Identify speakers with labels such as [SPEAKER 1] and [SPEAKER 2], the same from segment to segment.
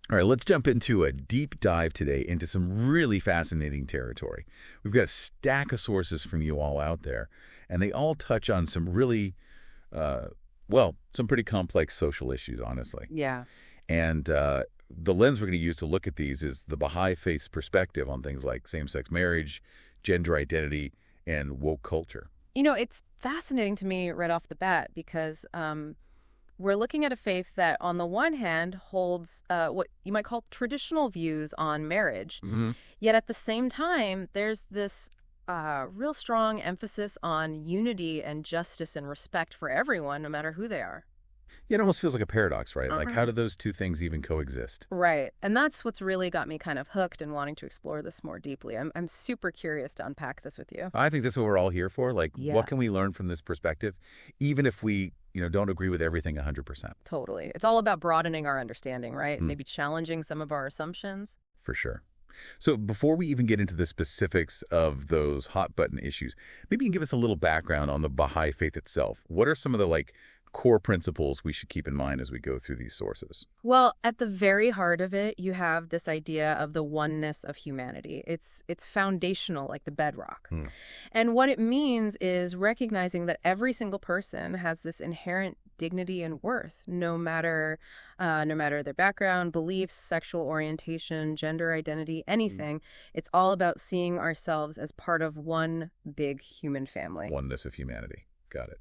[SPEAKER 1] All right, let's jump into a deep dive today into some really fascinating territory. We've got a stack of sources from you all out there, and they all touch on some really, some pretty complex social issues, honestly.
[SPEAKER 2] Yeah.
[SPEAKER 1] And the lens we're going to use to look at these is the Baha'i Faith's perspective on things like same-sex marriage, gender identity, and woke culture.
[SPEAKER 2] It's fascinating to me right off the bat because we're looking at a faith that, on the one hand, holds what you might call traditional views on marriage.
[SPEAKER 1] Mm-hmm.
[SPEAKER 2] Yet at the same time, there's this real strong emphasis on unity and justice and respect for everyone, no matter who they are.
[SPEAKER 1] Yeah, it almost feels like a paradox, right? Like, how do those two things even coexist?
[SPEAKER 2] Right. And that's what's really got me kind of hooked and wanting to explore this more deeply. I'm super curious to unpack this with you.
[SPEAKER 1] I think that's what we're all here for. Like,
[SPEAKER 2] Yeah.
[SPEAKER 1] what can we learn from this perspective, even if we, don't agree with everything 100%?
[SPEAKER 2] Totally. It's all about broadening our understanding, right? Maybe challenging some of our assumptions.
[SPEAKER 1] For sure. So before we even get into the specifics of those hot-button issues, maybe you can give us a little background on the Baha'i Faith itself. What are some of the, core principles we should keep in mind as we go through these sources?
[SPEAKER 2] Well, at the very heart of it, you have this idea of the oneness of humanity. It's foundational, like the bedrock. And what it means is recognizing that every single person has this inherent dignity and worth, no matter their background, beliefs, sexual orientation, gender identity, anything. It's all about seeing ourselves as part of one big human family.
[SPEAKER 1] Oneness of humanity. Got it.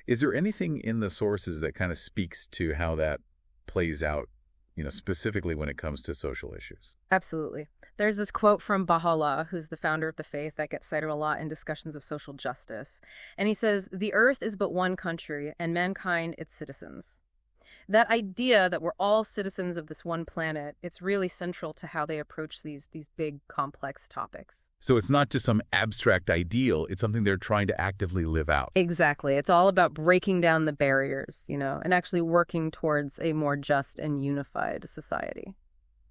[SPEAKER 1] Is there anything in the sources that kind of speaks to how that plays out, specifically when it comes to social issues?
[SPEAKER 2] Absolutely. There's this quote from Baha'u'llah, who's the founder of the faith, that gets cited a lot in discussions of social justice. And he says, "The earth is but one country, and mankind its citizens." That idea that we're all citizens of this one planet, it's really central to how they approach these big, complex topics.
[SPEAKER 1] So it's not just some abstract ideal, it's something they're trying to actively live out.
[SPEAKER 2] Exactly. It's all about breaking down the barriers, and actually working towards a more just and unified society.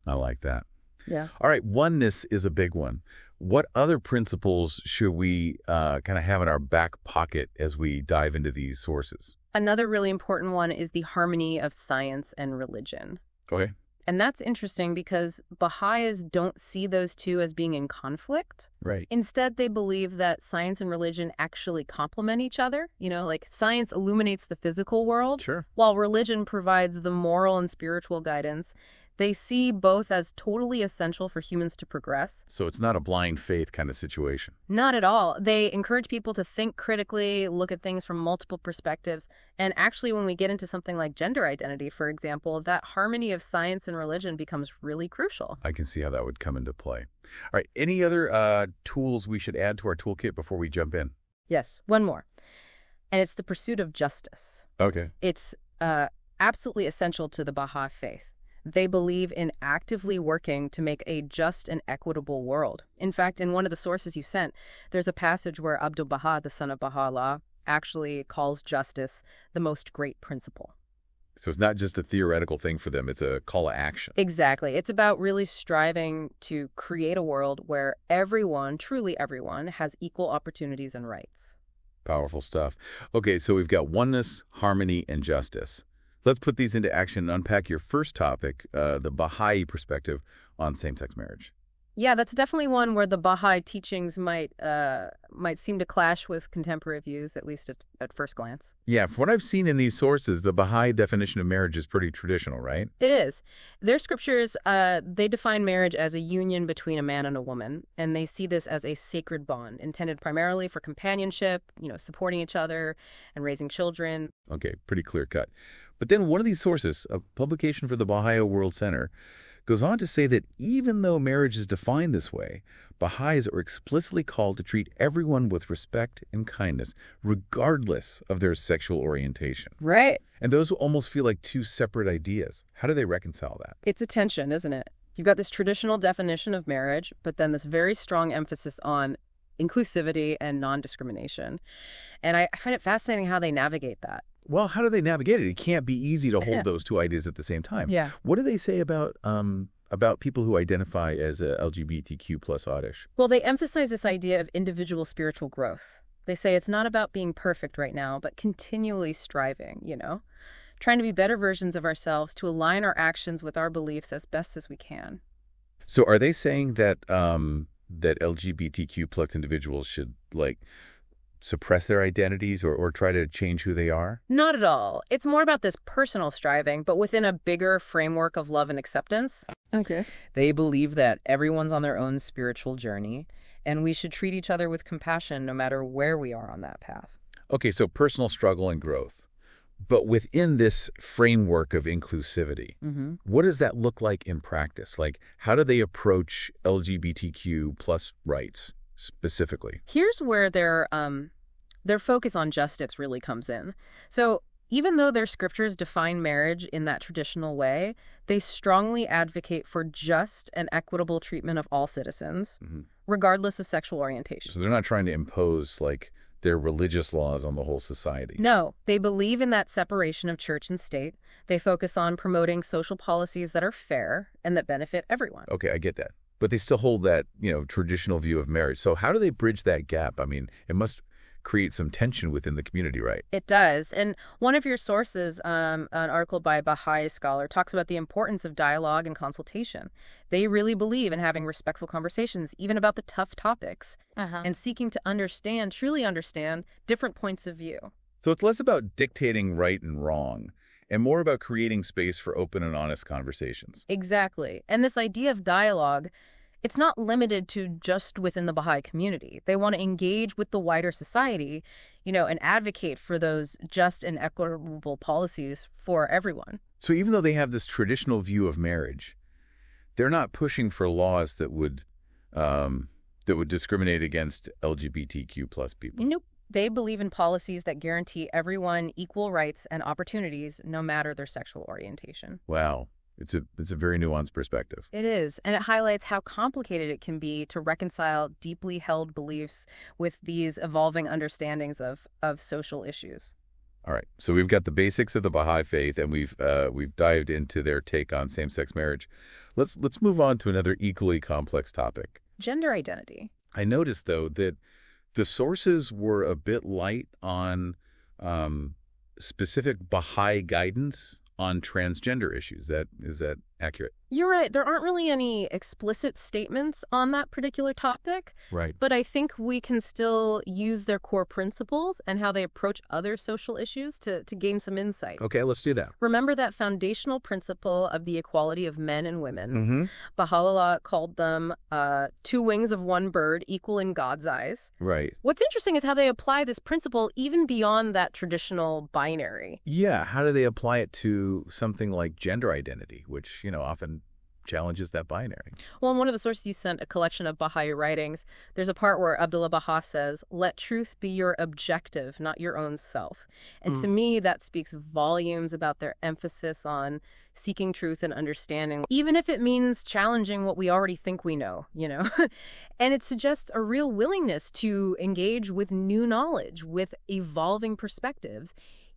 [SPEAKER 1] I like that.
[SPEAKER 2] Yeah.
[SPEAKER 1] All right, oneness is a big one. What other principles should we kind of have in our back pocket as we dive into these sources?
[SPEAKER 2] Another really important one is the harmony of science and religion.
[SPEAKER 1] Okay.
[SPEAKER 2] And that's interesting because Baha'is don't see those two as being in conflict.
[SPEAKER 1] Right.
[SPEAKER 2] Instead, they believe that science and religion actually complement each other. Like science illuminates the physical world,
[SPEAKER 1] Sure.
[SPEAKER 2] while religion provides the moral and spiritual guidance. They see both as totally essential for humans to progress.
[SPEAKER 1] So it's not a blind faith kind of situation.
[SPEAKER 2] Not at all. They encourage people to think critically, look at things from multiple perspectives. And actually, when we get into something like gender identity, for example, that harmony of science and religion becomes really crucial.
[SPEAKER 1] I can see how that would come into play. All right. Any other tools we should add to our toolkit before we jump in?
[SPEAKER 2] Yes, one more. And it's the pursuit of justice.
[SPEAKER 1] Okay.
[SPEAKER 2] It's absolutely essential to the Baha'i Faith. They believe in actively working to make a just and equitable world. In fact, in one of the sources you sent, there's a passage where Abdul Baha, the son of Baha'u'llah, actually calls justice the most great principle.
[SPEAKER 1] So it's not just a theoretical thing for them, it's a call to action.
[SPEAKER 2] Exactly. It's about really striving to create a world where everyone, truly everyone, has equal opportunities and rights.
[SPEAKER 1] Powerful stuff. Okay, so we've got oneness, harmony, and justice. Let's put these into action and unpack your first topic, the Baha'i perspective on same-sex marriage.
[SPEAKER 2] Yeah, that's definitely one where the Baha'i teachings might seem to clash with contemporary views, at least at first glance.
[SPEAKER 1] Yeah, from what I've seen in these sources, the Baha'i definition of marriage is pretty traditional, right?
[SPEAKER 2] It is. Their scriptures, they define marriage as a union between a man and a woman, and they see this as a sacred bond intended primarily for companionship, supporting each other and raising children.
[SPEAKER 1] Okay, pretty clear cut. But then one of these sources, a publication for the Baha'i World Center, goes on to say that even though marriage is defined this way, Baha'is are explicitly called to treat everyone with respect and kindness, regardless of their sexual orientation.
[SPEAKER 2] Right.
[SPEAKER 1] And those almost feel like two separate ideas. How do they reconcile that?
[SPEAKER 2] It's a tension, isn't it? You've got this traditional definition of marriage, but then this very strong emphasis on inclusivity and non-discrimination. And I find it fascinating how they navigate that.
[SPEAKER 1] Well, how do they navigate it? It can't be easy to hold those two ideas at the same time.
[SPEAKER 2] Yeah.
[SPEAKER 1] What do they say about people who identify as LGBTQ plus oddish?
[SPEAKER 2] Well, they emphasize this idea of individual spiritual growth. They say it's not about being perfect right now, but continually striving, trying to be better versions of ourselves to align our actions with our beliefs as best as we can.
[SPEAKER 1] So are they saying that that LGBTQ plus individuals should, like, suppress their identities or try to change who they are?
[SPEAKER 2] Not at all. It's more about this personal striving, but within a bigger framework of love and acceptance.
[SPEAKER 3] Okay.
[SPEAKER 2] They believe that everyone's on their own spiritual journey, and we should treat each other with compassion no matter where we are on that path.
[SPEAKER 1] Okay, so personal struggle and growth. But within this framework of inclusivity, what does that look like in practice? Like, how do they approach LGBTQ plus rights specifically?
[SPEAKER 2] Here's where their focus on justice really comes in. So even though their scriptures define marriage in that traditional way, they strongly advocate for just and equitable treatment of all citizens, regardless of sexual orientation.
[SPEAKER 1] So they're not trying to impose, like, their religious laws on the whole society.
[SPEAKER 2] No, they believe in that separation of church and state. They focus on promoting social policies that are fair and that benefit everyone.
[SPEAKER 1] Okay, I get that. But they still hold that, traditional view of marriage. So how do they bridge that gap? I mean, it must create some tension within the community, right?
[SPEAKER 2] It does. And one of your sources, an article by a Baha'i scholar, talks about the importance of dialogue and consultation. They really believe in having respectful conversations, even about the tough topics, and seeking to truly understand different points of view.
[SPEAKER 1] So it's less about dictating right and wrong and more about creating space for open and honest conversations.
[SPEAKER 2] Exactly. And this idea of dialogue, it's not limited to just within the Baha'i community. They want to engage with the wider society, and advocate for those just and equitable policies for everyone.
[SPEAKER 1] So even though they have this traditional view of marriage, they're not pushing for laws that would discriminate against LGBTQ plus people.
[SPEAKER 2] Nope. They believe in policies that guarantee everyone equal rights and opportunities, no matter their sexual orientation.
[SPEAKER 1] Wow. It's a very nuanced perspective.
[SPEAKER 2] It is, and it highlights how complicated it can be to reconcile deeply held beliefs with these evolving understandings of social issues.
[SPEAKER 1] All right, so we've got the basics of the Baha'i Faith, and we've dived into their take on same-sex marriage. Let's move on to another equally complex topic.
[SPEAKER 2] Gender identity.
[SPEAKER 1] I noticed, though, that the sources were a bit light on specific Baha'i guidance on transgender issues. Is that accurate?
[SPEAKER 2] You're right. There aren't really any explicit statements on that particular topic.
[SPEAKER 1] Right.
[SPEAKER 2] But I think we can still use their core principles and how they approach other social issues to gain some insight.
[SPEAKER 1] Okay, let's do that.
[SPEAKER 2] Remember that foundational principle of the equality of men and women. Baha'u'llah called them two wings of one bird, equal in God's eyes.
[SPEAKER 1] Right.
[SPEAKER 2] What's interesting is how they apply this principle even beyond that traditional binary.
[SPEAKER 1] Yeah, how do they apply it to something like gender identity, which, often challenges that binary?
[SPEAKER 2] Well, in one of the sources you sent, a collection of Baha'i writings, there's a part where Abdullah Baha says, "Let truth be your objective, not your own self." And to me, that speaks volumes about their emphasis on seeking truth and understanding, even if it means challenging what we already think we know, And it suggests a real willingness to engage with new knowledge, with evolving perspectives,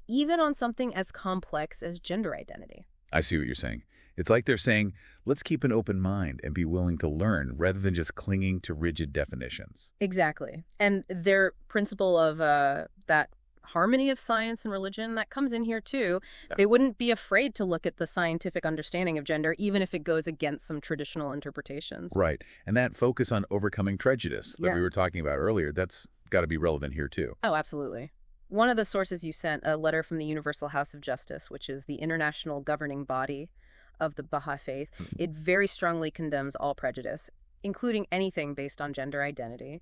[SPEAKER 2] even on something as complex as gender identity.
[SPEAKER 1] I see what you're saying. It's like they're saying, let's keep an open mind and be willing to learn rather than just clinging to rigid definitions.
[SPEAKER 2] Exactly. And their principle of that harmony of science and religion, that comes in here too. Yeah. They wouldn't be afraid to look at the scientific understanding of gender, even if it goes against some traditional interpretations.
[SPEAKER 1] Right. And that focus on overcoming prejudice that we were talking about earlier, that's got to be relevant here too.
[SPEAKER 2] Oh, absolutely. One of the sources you sent, a letter from the Universal House of Justice, which is the international governing body of the Baha'i Faith, it very strongly condemns all prejudice, including anything based on gender identity.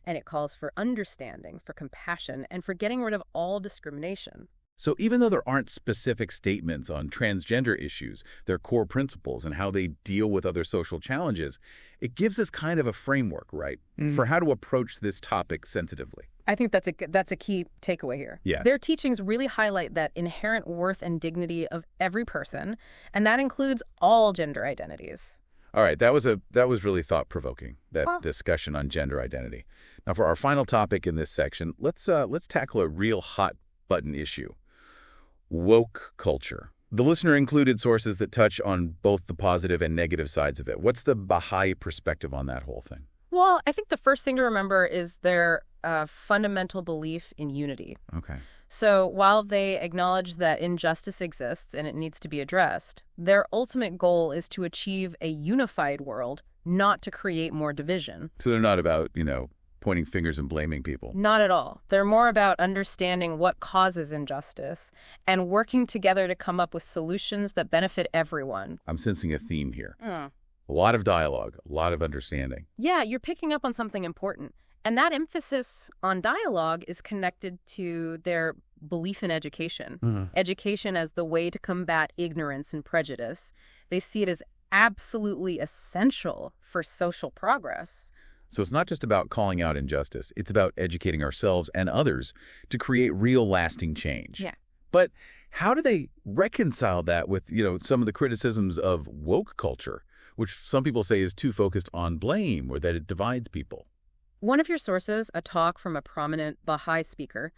[SPEAKER 2] And it calls for understanding, for compassion, and for getting rid of all discrimination.
[SPEAKER 1] So even though there aren't specific statements on transgender issues, their core principles and how they deal with other social challenges, it gives us kind of a framework, right, for how to approach this topic sensitively.
[SPEAKER 2] I think that's a key takeaway here.
[SPEAKER 1] Yeah.
[SPEAKER 2] Their teachings really highlight that inherent worth and dignity of every person, and that includes all gender identities.
[SPEAKER 1] All right, that was really thought-provoking, that discussion on gender identity. Now, for our final topic in this section, let's tackle a real hot-button issue: woke culture. The listener included sources that touch on both the positive and negative sides of it. What's the Baha'i perspective on that whole thing?
[SPEAKER 2] Well, I think the first thing to remember is their fundamental belief in unity.
[SPEAKER 1] Okay.
[SPEAKER 2] So while they acknowledge that injustice exists and it needs to be addressed, their ultimate goal is to achieve a unified world, not to create more division.
[SPEAKER 1] So they're not about, pointing fingers and blaming people.
[SPEAKER 2] Not at all. They're more about understanding what causes injustice and working together to come up with solutions that benefit everyone.
[SPEAKER 1] I'm sensing a theme here. A lot of dialogue, a lot of understanding.
[SPEAKER 2] Yeah, you're picking up on something important. And that emphasis on dialogue is connected to their belief in education. Education as the way to combat ignorance and prejudice. They see it as absolutely essential for social progress.
[SPEAKER 1] So it's not just about calling out injustice. It's about educating ourselves and others to create real lasting change.
[SPEAKER 2] Yeah.
[SPEAKER 1] But how do they reconcile that with, some of the criticisms of woke culture, which some people say is too focused on blame or that it divides people?
[SPEAKER 2] One of your sources, a talk from a prominent Baha'i speaker,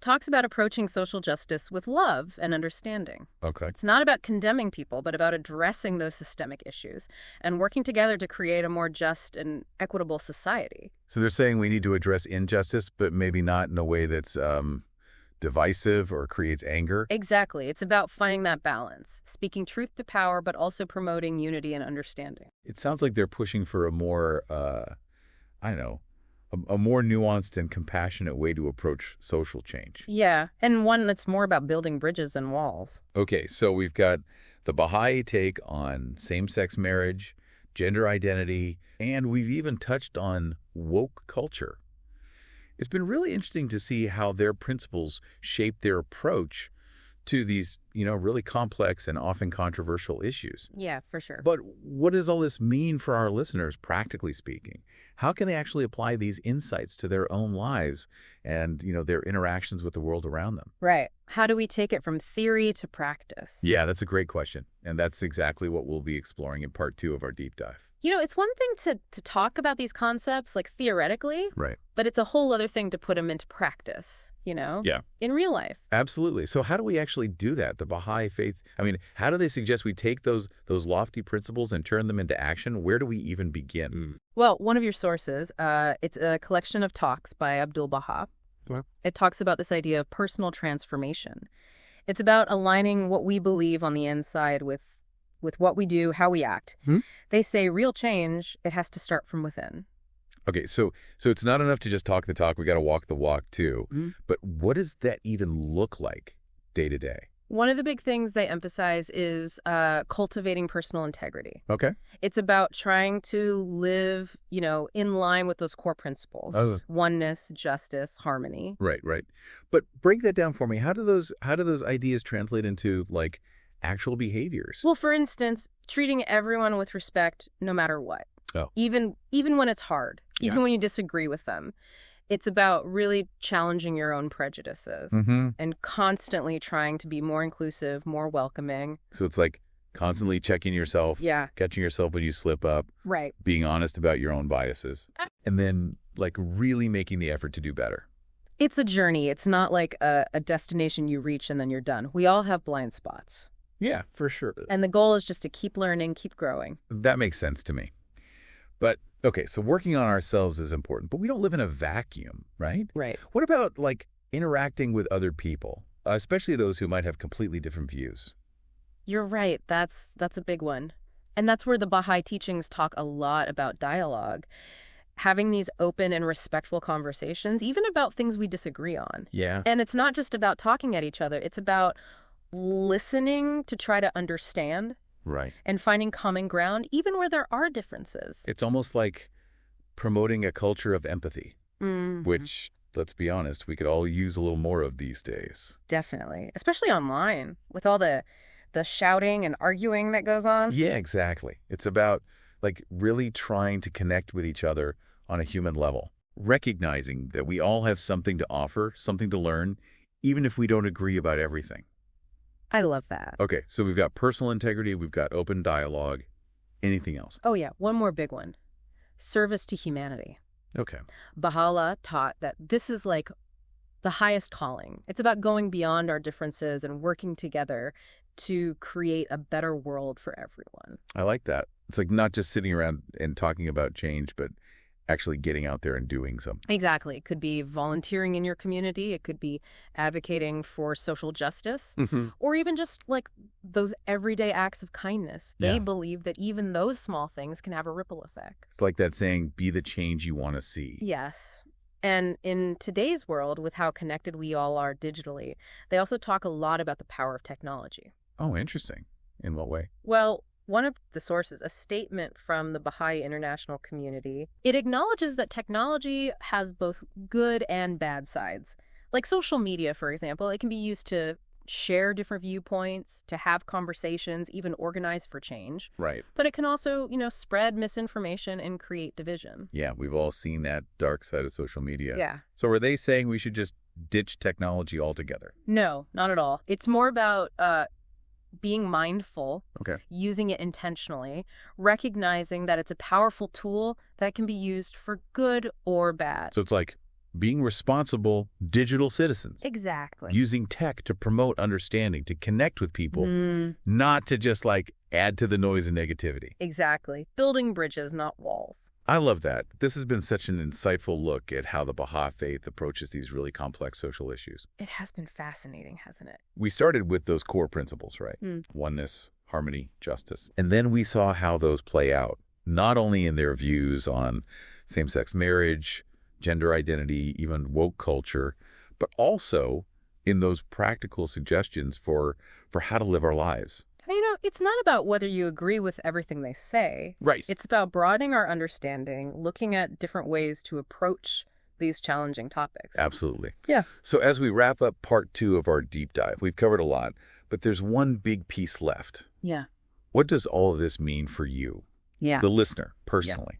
[SPEAKER 2] talks about approaching social justice with love and understanding.
[SPEAKER 1] Okay.
[SPEAKER 2] It's not about condemning people, but about addressing those systemic issues and working together to create a more just and equitable society.
[SPEAKER 1] So they're saying we need to address injustice, but maybe not in a way that's divisive or creates anger?
[SPEAKER 2] Exactly. It's about finding that balance, speaking truth to power, but also promoting unity and understanding.
[SPEAKER 1] It sounds like they're pushing for a more, a more nuanced and compassionate way to approach social change.
[SPEAKER 2] Yeah, and one that's more about building bridges than walls.
[SPEAKER 1] Okay, so we've got the Baha'i take on same-sex marriage, gender identity, and we've even touched on woke culture. It's been really interesting to see how their principles shape their approach to these, really complex and often controversial issues.
[SPEAKER 2] Yeah, for sure.
[SPEAKER 1] But what does all this mean for our listeners, practically speaking? How can they actually apply these insights to their own lives and, their interactions with the world around them?
[SPEAKER 2] Right. How do we take it from theory to practice?
[SPEAKER 1] Yeah, that's a great question. And that's exactly what we'll be exploring in part 2 of our deep dive.
[SPEAKER 2] It's one thing to talk about these concepts, like theoretically,
[SPEAKER 1] Right.
[SPEAKER 2] but it's a whole other thing to put them into practice,
[SPEAKER 1] Yeah.
[SPEAKER 2] in real life.
[SPEAKER 1] Absolutely. So how do we actually do that? The Baha'i Faith, how do they suggest we take those lofty principles and turn them into action? Where do we even begin?
[SPEAKER 2] Well, one of your sources, it's a collection of talks by Abdul Baha.
[SPEAKER 1] Wow.
[SPEAKER 2] It talks about this idea of personal transformation. It's about aligning what we believe on the inside with what we do, how we act. They say real change, it has to start from within.
[SPEAKER 1] Okay, so it's not enough to just talk the talk. We got to walk the walk too. But what does that even look like day to day?
[SPEAKER 2] One of the big things they emphasize is cultivating personal integrity.
[SPEAKER 1] Okay.
[SPEAKER 2] It's about trying to live, in line with those core principles: oneness, justice, harmony.
[SPEAKER 1] Right. But break that down for me. How do those ideas translate into actual behaviors?
[SPEAKER 2] Well, for instance, treating everyone with respect no matter what.
[SPEAKER 1] Oh.
[SPEAKER 2] Even when it's hard, even when you disagree with them. It's about really challenging your own prejudices and constantly trying to be more inclusive, more welcoming.
[SPEAKER 1] So it's like constantly checking yourself, catching yourself when you slip up,
[SPEAKER 2] right?
[SPEAKER 1] Being honest about your own biases, and then really making the effort to do better.
[SPEAKER 2] It's a journey. It's not like a destination you reach and then you're done. We all have blind spots.
[SPEAKER 1] Yeah, for sure.
[SPEAKER 2] And the goal is just to keep learning, keep growing.
[SPEAKER 1] That makes sense to me. But, okay, so working on ourselves is important, but we don't live in a vacuum, right?
[SPEAKER 2] Right.
[SPEAKER 1] What about, interacting with other people, especially those who might have completely different views?
[SPEAKER 2] You're right. That's a big one. And that's where the Baha'i teachings talk a lot about dialogue. Having these open and respectful conversations, even about things we disagree on.
[SPEAKER 1] Yeah.
[SPEAKER 2] And it's not just about talking at each other. It's about listening to try to understand.
[SPEAKER 1] Right.
[SPEAKER 2] And finding common ground, even where there are differences.
[SPEAKER 1] It's almost like promoting a culture of empathy, which, let's be honest, we could all use a little more of these days.
[SPEAKER 2] Definitely. Especially online, with all the shouting and arguing that goes on.
[SPEAKER 1] Yeah, exactly. It's about, really trying to connect with each other on a human level, recognizing that we all have something to offer, something to learn, even if we don't agree about everything.
[SPEAKER 2] I love that.
[SPEAKER 1] Okay, so we've got personal integrity, we've got open dialogue. Anything else?
[SPEAKER 2] Oh, yeah. One more big one. Service to humanity.
[SPEAKER 1] Okay.
[SPEAKER 2] Baha'u'llah taught that this is the highest calling. It's about going beyond our differences and working together to create a better world for everyone.
[SPEAKER 1] I like that. It's not just sitting around and talking about change, but actually getting out there and doing something.
[SPEAKER 2] Exactly. It could be volunteering in your community. It could be advocating for social justice, or even just like those everyday acts of kindness. They believe that even those small things can have a ripple effect.
[SPEAKER 1] It's like that saying, be the change you want to see.
[SPEAKER 2] Yes. And in today's world, with how connected we all are digitally, they also talk a lot about the power of technology.
[SPEAKER 1] Oh, interesting. In what way?
[SPEAKER 2] Well, one of the sources, a statement from the Baha'i international community, it acknowledges that technology has both good and bad sides. Like social media, for example, it can be used to share different viewpoints, to have conversations, even organize for change.
[SPEAKER 1] Right.
[SPEAKER 2] But it can also, spread misinformation and create division.
[SPEAKER 1] Yeah, we've all seen that dark side of social media.
[SPEAKER 2] Yeah.
[SPEAKER 1] So are they saying we should just ditch technology altogether?
[SPEAKER 2] No, not at all. It's more about being mindful, using it intentionally, recognizing that it's a powerful tool that can be used for good or bad.
[SPEAKER 1] So it's like being responsible digital citizens.
[SPEAKER 2] Exactly.
[SPEAKER 1] Using tech to promote understanding, to connect with people, not to just like add to the noise and negativity.
[SPEAKER 2] Exactly. Building bridges, not walls.
[SPEAKER 1] I love that. This has been such an insightful look at how the Baha'i Faith approaches these really complex social issues.
[SPEAKER 2] It has been fascinating, hasn't it?
[SPEAKER 1] We started with those core principles, right? Oneness, harmony, justice. And then we saw how those play out, not only in their views on same-sex marriage, gender identity, even woke culture, but also in those practical suggestions for how to live our lives.
[SPEAKER 2] It's not about whether you agree with everything they say.
[SPEAKER 1] Right.
[SPEAKER 2] It's about broadening our understanding, looking at different ways to approach these challenging topics.
[SPEAKER 1] Absolutely.
[SPEAKER 2] Yeah.
[SPEAKER 1] So as we wrap up part 2 of our deep dive, we've covered a lot, but there's one big piece left.
[SPEAKER 2] Yeah.
[SPEAKER 1] What does all of this mean for you, the listener, personally?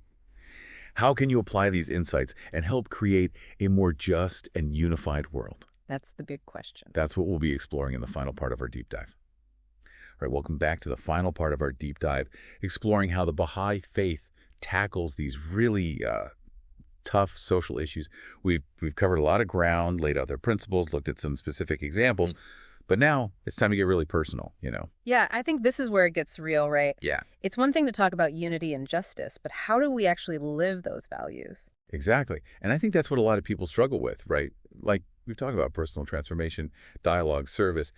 [SPEAKER 1] How can you apply these insights and help create a more just and unified world?
[SPEAKER 2] That's the big question.
[SPEAKER 1] That's what we'll be exploring in the final part of our deep dive. All right, welcome back to the final part of our deep dive, exploring how the Baha'i Faith tackles these really tough social issues. We've covered a lot of ground, laid out their principles, looked at some specific examples, but now it's time to get really personal,
[SPEAKER 2] Yeah, I think this is where it gets real, right?
[SPEAKER 1] Yeah.
[SPEAKER 2] It's one thing to talk about unity and justice, but how do we actually live those values?
[SPEAKER 1] Exactly. And I think that's what a lot of people struggle with, right? Like we've talked about personal transformation, dialogue, service,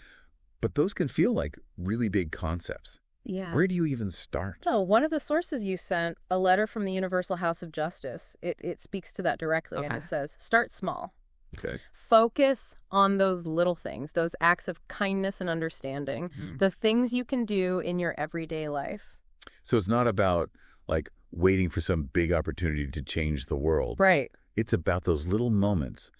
[SPEAKER 1] but those can feel like really big concepts.
[SPEAKER 2] Yeah.
[SPEAKER 1] Where do you even start?
[SPEAKER 2] No, one of the sources you sent, a letter from the Universal House of Justice, it speaks to that directly, and it says, start small.
[SPEAKER 1] Okay.
[SPEAKER 2] Focus on those little things, those acts of kindness and understanding, the things you can do in your everyday life.
[SPEAKER 1] So it's not about like waiting for some big opportunity to change the world.
[SPEAKER 2] Right.
[SPEAKER 1] It's about those little moments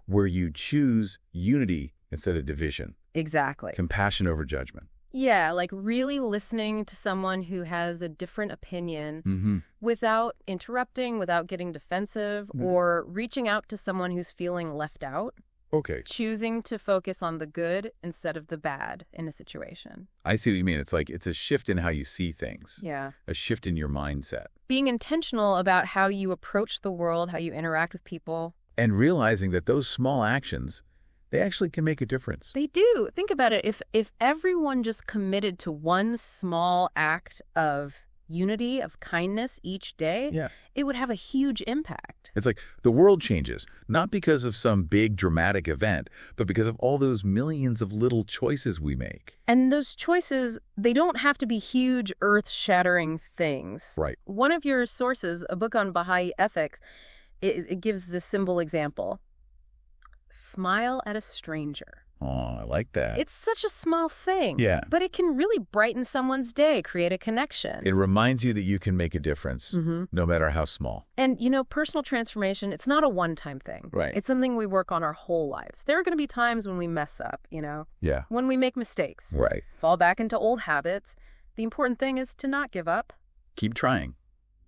[SPEAKER 1] where you choose unity instead of division.
[SPEAKER 2] Exactly.
[SPEAKER 1] Compassion over judgment.
[SPEAKER 2] Yeah, like really listening to someone who has a different opinion without interrupting, without getting defensive, or reaching out to someone who's feeling left out.
[SPEAKER 1] Okay.
[SPEAKER 2] Choosing to focus on the good instead of the bad in a situation.
[SPEAKER 1] I see what you mean. It's like it's a shift in how you see things.
[SPEAKER 2] Yeah.
[SPEAKER 1] A shift in your mindset.
[SPEAKER 2] Being intentional about how you approach the world, how you interact with people.
[SPEAKER 1] And realizing that those small actions, they actually can make a difference.
[SPEAKER 2] They do. Think about it. If everyone just committed to one small act of unity, of kindness each day, it would have a huge impact.
[SPEAKER 1] It's like the world changes, not because of some big dramatic event, but because of all those millions of little choices we make.
[SPEAKER 2] And those choices, they don't have to be huge, earth-shattering things.
[SPEAKER 1] Right.
[SPEAKER 2] One of your sources, a book on Baha'i ethics, it gives this simple example. Smile at a stranger.
[SPEAKER 1] Oh, I like that.
[SPEAKER 2] It's such a small thing.
[SPEAKER 1] Yeah.
[SPEAKER 2] But it can really brighten someone's day, create a connection.
[SPEAKER 1] It reminds you that you can make a difference, no matter how small.
[SPEAKER 2] And, personal transformation, it's not a one-time thing.
[SPEAKER 1] Right.
[SPEAKER 2] It's something we work on our whole lives. There are going to be times when we mess up,
[SPEAKER 1] Yeah.
[SPEAKER 2] when we make mistakes.
[SPEAKER 1] Right.
[SPEAKER 2] Fall back into old habits. The important thing is to not give up.
[SPEAKER 1] Keep trying.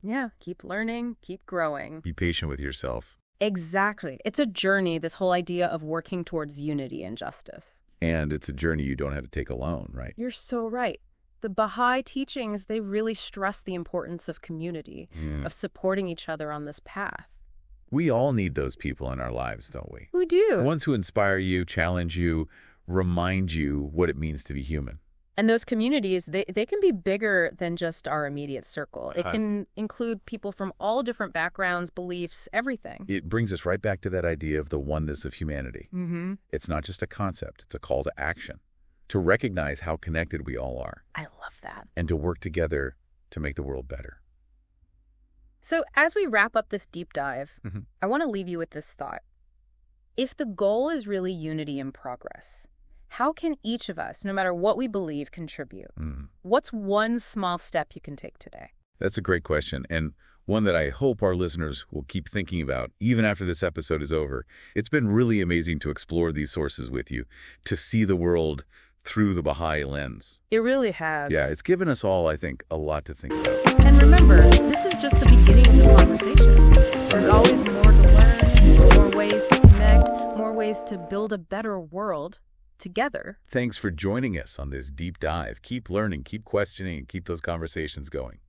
[SPEAKER 2] Yeah. Keep learning, keep growing.
[SPEAKER 1] Be patient with yourself.
[SPEAKER 2] Exactly. It's a journey, this whole idea of working towards unity and justice.
[SPEAKER 1] And it's a journey you don't have to take alone, right?
[SPEAKER 2] You're so right. The Baha'i teachings, they really stress the importance of community, of supporting each other on this path.
[SPEAKER 1] We all need those people in our lives, don't we?
[SPEAKER 2] We do.
[SPEAKER 1] The ones who inspire you, challenge you, remind you what it means to be human.
[SPEAKER 2] And those communities, they can be bigger than just our immediate circle. It can include people from all different backgrounds, beliefs, everything.
[SPEAKER 1] It brings us right back to that idea of the oneness of humanity.
[SPEAKER 2] Mm-hmm.
[SPEAKER 1] It's not just a concept, it's a call to action, to recognize how connected we all are.
[SPEAKER 2] I love that.
[SPEAKER 1] And to work together to make the world better.
[SPEAKER 2] So as we wrap up this deep dive,
[SPEAKER 1] Mm-hmm.
[SPEAKER 2] I want to leave you with this thought. If the goal is really unity and progress, how can each of us, no matter what we believe, contribute? What's one small step you can take today?
[SPEAKER 1] That's a great question, and one that I hope our listeners will keep thinking about even after this episode is over. It's been really amazing to explore these sources with you, to see the world through the Baha'i lens.
[SPEAKER 2] It really has.
[SPEAKER 1] Yeah, it's given us all, I think, a lot to think about.
[SPEAKER 2] And remember, this is just the beginning of the conversation. There's always more to learn, more ways to connect, more ways to build a better world together.
[SPEAKER 1] Thanks for joining us on this deep dive. Keep learning, keep questioning, and keep those conversations going.